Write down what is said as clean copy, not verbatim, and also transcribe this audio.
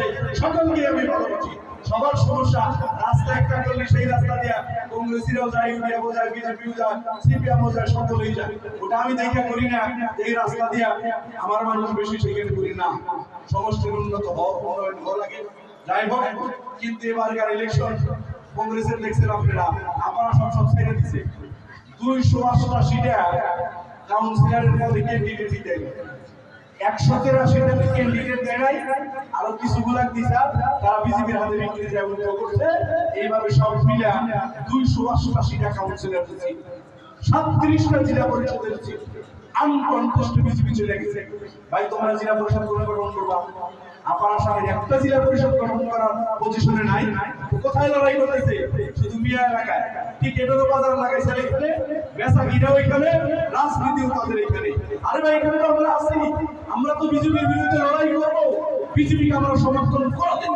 আছে সকলকে আমি ভালোবাসি। সবার সমস্যা রাস্তা একটা করলে সেই রাস্তা দিয়া কংগ্রেসিরাও যায়, ইউপিয়াও যায়, বিজেপিও যায়, সিপিএমও যায়, সকলেই যায়। ওটা আমি দেখা করি না এই রাস্তা দিয়া আমার মানুষ বেশি সেখানে করি না। সমষ্টির উন্নত হওয়া লাগে, যাই হোক। কিন্তু এবারকার ইলেকশন কংগ্রেসের দেখছেন আপনারা, আপনারা সব ছেড়ে দিচ্ছে। 288টা কাউন্সিলরের মধ্যে ক্যান্ডিডেট দেয়, 183টা ক্যান্ডিডেট দেয় নাই, আরো কিছুগুলা দিছে তারা বিজেপির হাতে বিক্রি যায় করছে। এইভাবে সব মিলে 288টা কাউন্সিলর দিচ্ছে, 37টা জেলা পরিষদের দিচ্ছে। আনকনটেস্ট বিজেপি চলে গেছে। ভাই তোমরা জেলা পরিষদ গঠন করবা, আপনারা সামনে একটা জেলা পরিষদ গঠন করার পজিশনে নাই। কোথায় লড়াই করতেছে? শুধু মিয়া এলাকায়। ঠিক এটারও বাজার লাগাইছে এখানে, বেচা কিনাও এখানে, রাজনীতিও তাদের এখানে। আরে ভাই এখানে তো আমরা আছি, আমরা তো বিজেপির বিরুদ্ধে লড়াই করবো, বিজেপিকে আমরা সমর্থন করতে